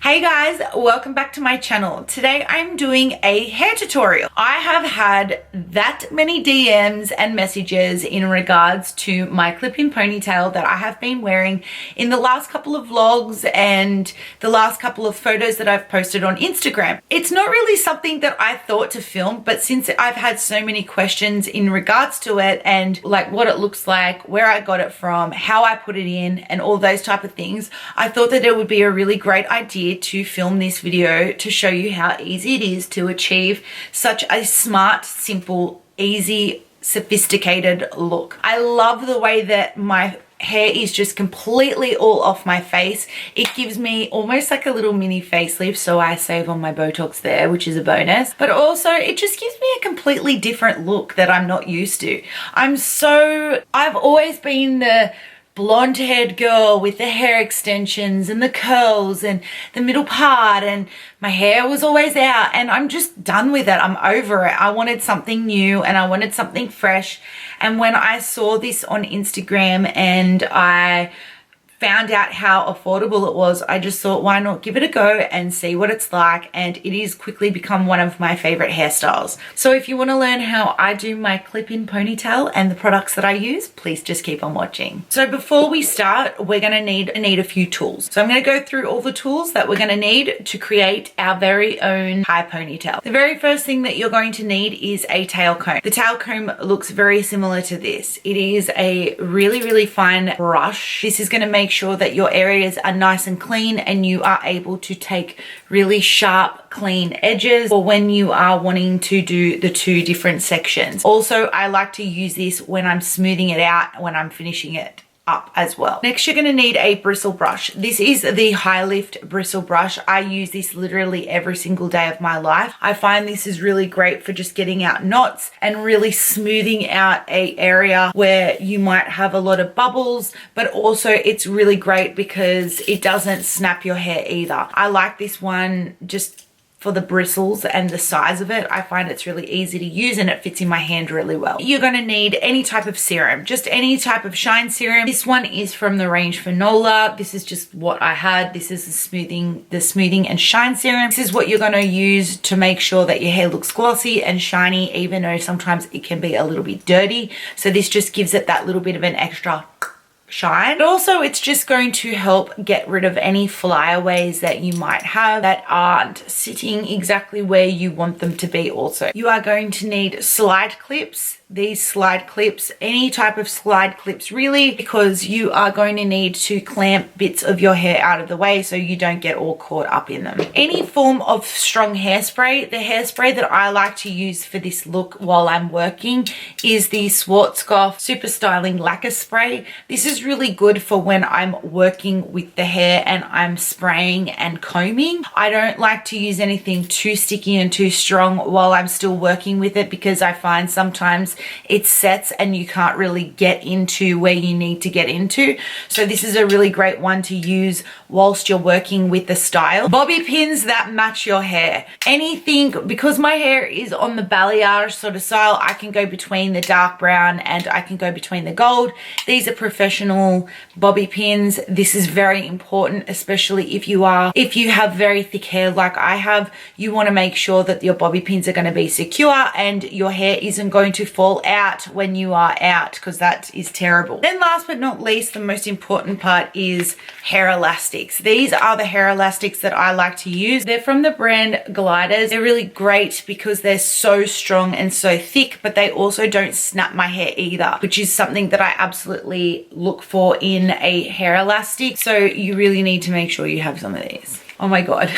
Hey guys, welcome back to my channel. Today I'm doing a hair tutorial. I have had that many DMs and messages in regards to my clip-in ponytail that I have been wearing in the last couple of vlogs and the last couple of photos that I've posted on Instagram. It's not really something that I thought to film, but since I've had so many questions in regards to it and like what it looks like, where I got it from, how I put it in and all those type of things, I thought that it would be a really great idea to film this video to show you how easy it is to achieve such a smart, simple, easy, sophisticated look. I love the way that my hair is just completely all off my face. It gives me almost like a little mini facelift, so I save on my Botox there, which is a bonus. But also it just gives me a completely different look that I'm not used to. I've always been the blonde-haired girl with the hair extensions and the curls and the middle part, and my hair was always out, and I'm just done with it. I'm over it. I wanted something new and I wanted something fresh. And when I saw this on Instagram and I found out how affordable it was, I just thought, why not give it a go and see what it's like? And it has quickly become one of my favorite hairstyles. So if you want to learn how I do my clip-in ponytail and the products that I use, please just keep on watching. So before we start, we're going to need a few tools. So I'm going to go through all the tools that we're going to need to create our very own high ponytail. The very first thing that you're going to need is a tail comb. The tail comb looks very similar to this. It is a really, really fine brush. This is going to make sure that your areas are nice and clean and you are able to take really sharp, clean edges or when you are wanting to do the two different sections. Also, I like to use this when I'm smoothing it out, when I'm finishing it up as well. Next, you're going to need a bristle brush. This is the High Lift bristle brush. I use this literally every single day of my life. I find this is really great for just getting out knots and really smoothing out a area where you might have a lot of bubbles, but also it's really great because it doesn't snap your hair either. I like this one just for the bristles and the size of it. I find it's really easy to use and it fits in my hand really well. You're going to need any type of serum, just any type of shine serum. This one is from the range Finola. This is just what I had. This is the smoothing and shine serum. This is what you're going to use to make sure that your hair looks glossy and shiny, even though sometimes it can be a little bit dirty. So this just gives it that little bit of an extra shine. But also it's just going to help get rid of any flyaways that you might have that aren't sitting exactly where you want them to be. Also, you are going to need slide clips. These slide clips, any type of slide clips really, because you are going to need to clamp bits of your hair out of the way so you don't get all caught up in them. Any form of strong hairspray. The hairspray that I like to use for this look while I'm working is the Schwarzkopf Super Styling Lacquer Spray. This is really good for when I'm working with the hair and I'm spraying and combing. I don't like to use anything too sticky and too strong while I'm still working with it because I find sometimes it sets and you can't really get into where you need to get into. So this is a really great one to use whilst you're working with the style. Bobby pins that match your hair. Anything, because my hair is on the balayage sort of style, I can go between the dark brown and I can go between the gold. These are professional bobby pins. This is very important, especially if you have very thick hair like I have. You want to make sure that your bobby pins are going to be secure and your hair isn't going to fall out when you are out, because that is terrible. Then last but not least, the most important part is hair elastics. These are the hair elastics that I like to use. They're from the brand Gliders. They're really great because they're so strong and so thick, but they also don't snap my hair either, which is something that I absolutely look for in a hair elastic. So you really need to make sure you have some of these. Oh my God.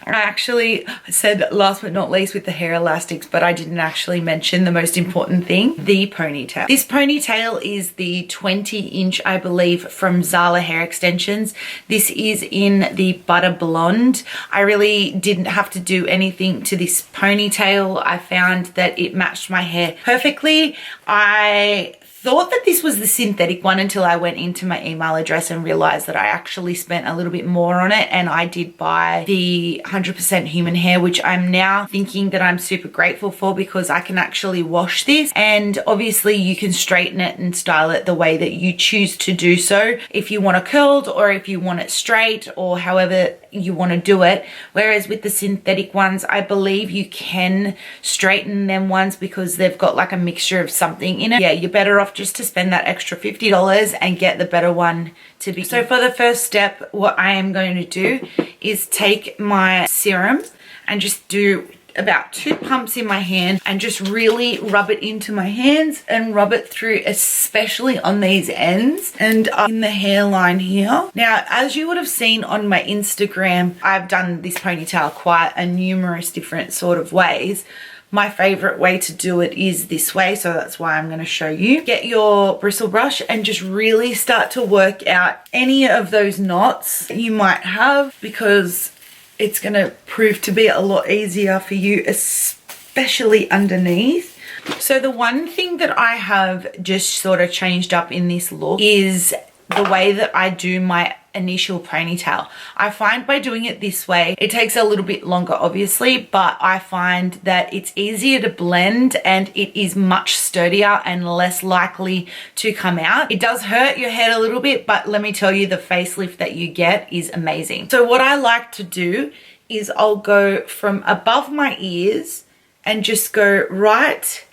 I actually said last but not least with the hair elastics, but I didn't actually mention the most important thing, the ponytail. This ponytail is the 20-inch, I believe, from Zala Hair Extensions. This is in the Butter Blonde. I really didn't have to do anything to this ponytail. I found that it matched my hair perfectly. I thought that this was the synthetic one until I went into my email address and realized that I actually spent a little bit more on it, and I did buy the 100% human hair, which I'm now thinking that I'm super grateful for because I can actually wash this, and obviously you can straighten it and style it the way that you choose to do so, if you want it curled or if you want it straight or however you want to do it. Whereas with the synthetic ones, I believe you can straighten them once because they've got like a mixture of something in it. Yeah, you're better off just to spend that extra $50 and get the better one to be. So for the first step, what I am going to do is take my serum and just do about 2 pumps in my hand and just really rub it into my hands and rub it through, especially on these ends and in the hairline here. Now, as you would have seen on my Instagram, I've done this ponytail quite a numerous different sort of ways. My favorite way to do it is this way, so that's why I'm going to show you. Get your bristle brush and just really start to work out any of those knots you might have, because it's going to prove to be a lot easier for you, especially underneath. So the one thing that I have just sort of changed up in this look is the way that I do my initial ponytail. I find by doing it this way, it takes a little bit longer obviously, but I find that it's easier to blend and it is much sturdier and less likely to come out. It does hurt your head a little bit, but let me tell you, the facelift that you get is amazing. So what I like to do is I'll go from above my ears and just go right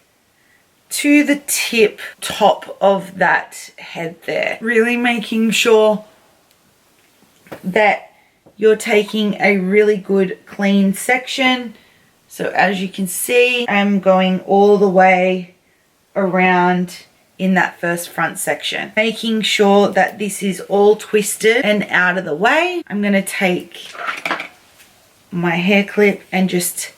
to the top of that head there, really making sure that you're taking a really good clean section. So as you can see, I'm going all the way around in that first front section, making sure that this is all twisted and out of the way. I'm going to take my hair clip and just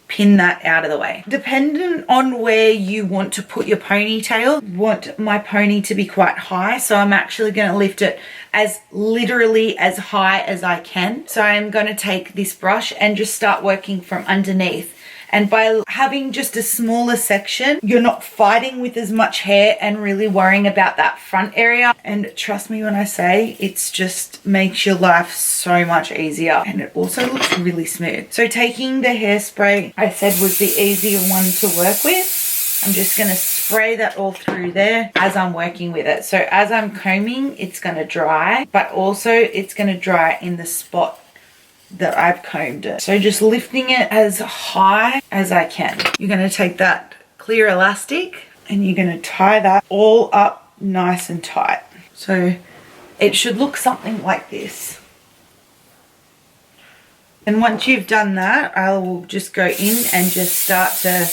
pin that out of the way. Dependent on where you want to put your ponytail, want my pony to be quite high, so I'm actually going to lift it as literally as high as I can. So I'm going to take this brush and just start working from underneath. And by having just a smaller section, you're not fighting with as much hair and really worrying about that front area. And trust me when I say, it's just makes your life so much easier. And it also looks really smooth. So taking the hairspray I said was the easier one to work with. I'm just going to spray that all through there as I'm working with it. So as I'm combing, it's going to dry, but also it's going to dry in the spot that I've combed it. So just lifting it as high as I can. You're going to take that clear elastic and you're going to tie that all up nice and tight. So it should look something like this. And once you've done that, I will just go in and just start to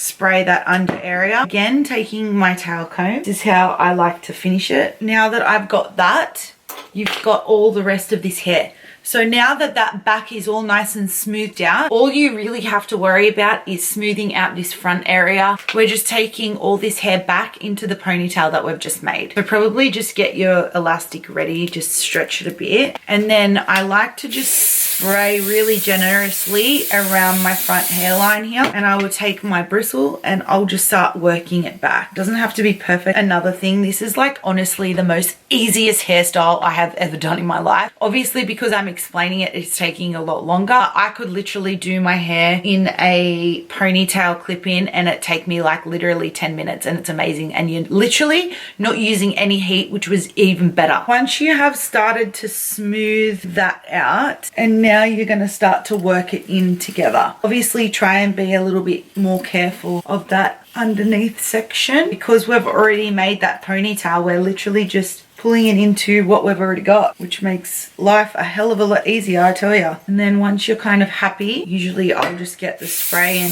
spray that under area. Again, taking my tail comb. This is how I like to finish it. Now that I've got that, you've got all the rest of this hair. So now that that back is all nice and smoothed out, all you really have to worry about is smoothing out this front area. We're just taking all this hair back into the ponytail that we've just made. So probably just get your elastic ready, just stretch it a bit. And then I like to just spray really generously around my front hairline here. And I will take my bristle and I'll just start working it back. It doesn't have to be perfect. Another thing, this is like honestly the most easiest hairstyle I have ever done in my life. Obviously because I'm explaining it, it's taking a lot longer. I could literally do my hair in a ponytail clip-in and it take me like literally 10 minutes and it's amazing. And you're literally not using any heat, which was even better. Once you have started to smooth that out, and now you're going to start to work it in together. Obviously try and be a little bit more careful of that underneath section because we've already made that ponytail. We're literally just pulling it into what we've already got, which makes life a hell of a lot easier, I tell you. And then once you're kind of happy, usually I'll just get the spray and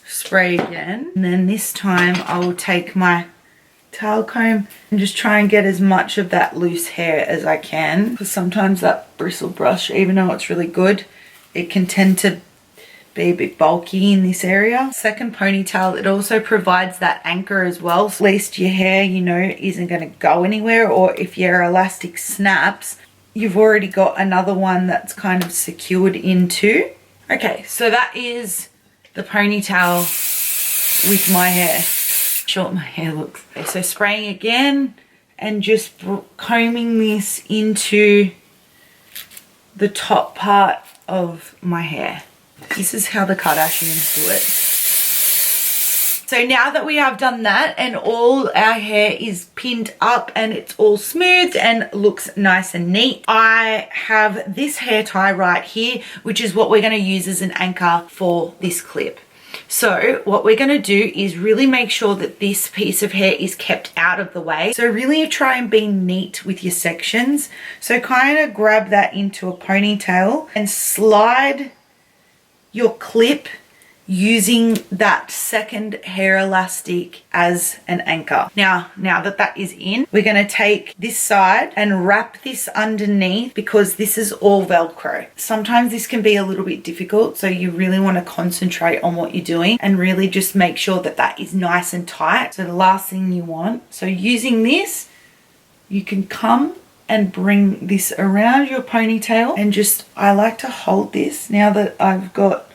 spray again. And then this time I will take my tail comb and just try and get as much of that loose hair as I can, because sometimes that bristle brush, even though it's really good, it can tend to be a bit bulky in this area. Second ponytail, it also provides that anchor as well. So at least your hair, you know, isn't going to go anywhere, or if your elastic snaps, you've already got another one that's kind of secured into. Okay, so that is the ponytail with my hair. short my hair looks. Okay, so spraying again and just combing this into the top part of my hair. This is how the Kardashians do it. So now that we have done that and all our hair is pinned up and it's all smooth and looks nice and neat, I have this hair tie right here, which is what we're going to use as an anchor for this clip. So what we're going to do is really make sure that this piece of hair is kept out of the way. So really try and be neat with your sections. So kind of grab that into a ponytail and slide your clip using that second hair elastic as an anchor. Now that that is in, we're going to take this side and wrap this underneath because this is all Velcro. Sometimes this can be a little bit difficult, so you really want to concentrate on what you're doing and really just make sure that that is nice and tight. So the last thing you want, so using this, you can come and bring this around your ponytail and just, I like to hold this now that I've got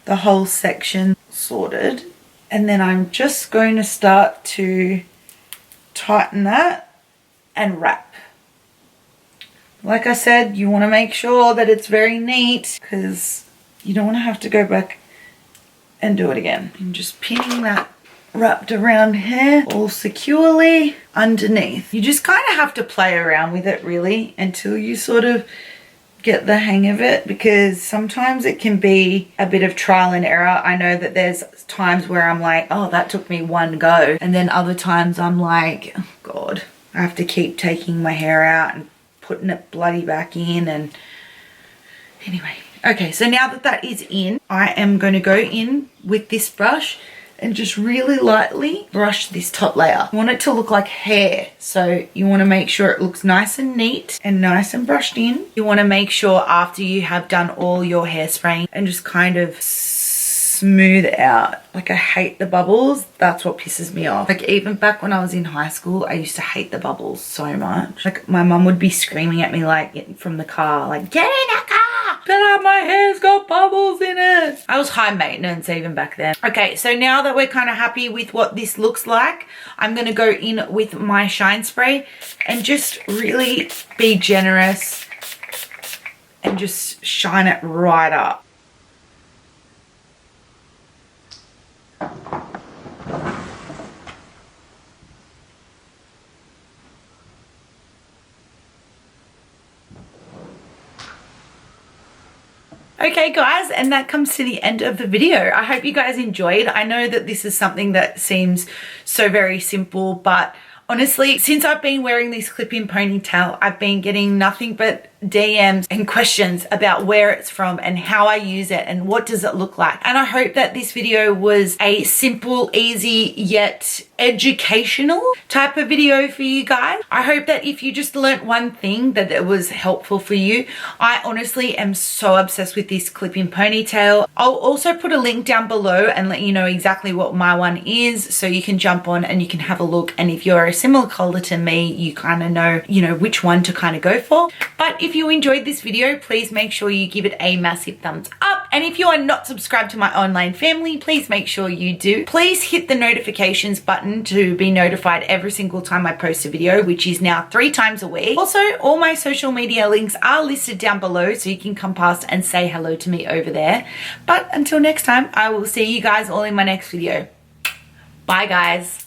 the whole section sorted, and then I'm just going to start to tighten that and wrap. Like I said, you want to make sure that it's very neat because you don't want to have to go back and do it again. And just pinning that wrapped around here all securely underneath. You just kind of have to play around with it really until you sort of get the hang of it, because sometimes it can be a bit of trial and error. I know that there's times where I'm like, oh, that took me one go, and then other times I'm like, oh god, I have to keep taking my hair out and putting it bloody back in. And anyway, okay, so now that that is in, I am going to go in with this brush and just really lightly brush this top layer. You want it to look like hair, so you want to make sure it looks nice and neat and nice and brushed in. You want to make sure after you have done all your hairspraying and just kind of smooth out. Like, I hate the bubbles. That's what pisses me off. Like, even back when I was in high school, I used to hate the bubbles so much. Like, my mum would be screaming at me like from the car, like, get in the car! But my hair's got bubbles in it. I was high maintenance even back then. Okay, so now that we're kind of happy with what this looks like, I'm going to go in with my shine spray and just really be generous and just shine it right up. Okay guys, and that comes to the end of the video. I hope you guys enjoyed. I know that this is something that seems so very simple, but honestly, since I've been wearing this clip-in ponytail, I've been getting nothing but DMs and questions about where it's from and how I use it and what does it look like. And I hope that this video was a simple, easy, yet educational type of video for you guys. I hope that if you just learnt one thing, that it was helpful for you. I honestly am so obsessed with this clip-in ponytail. I'll also put a link down below and let you know exactly what my one is, so you can jump on and you can have a look. And if you're a similar color to me, you kind of know, which one to kind of go for. But if you enjoyed this video, please make sure you give it a massive thumbs up. And if you are not subscribed to my online family, please make sure you do. Please hit the notifications button to be notified every single time I post a video, which is now 3 times a week. Also, all my social media links are listed down below, so you can come past and say hello to me over there. But until next time, I will see you guys all in my next video. Bye guys.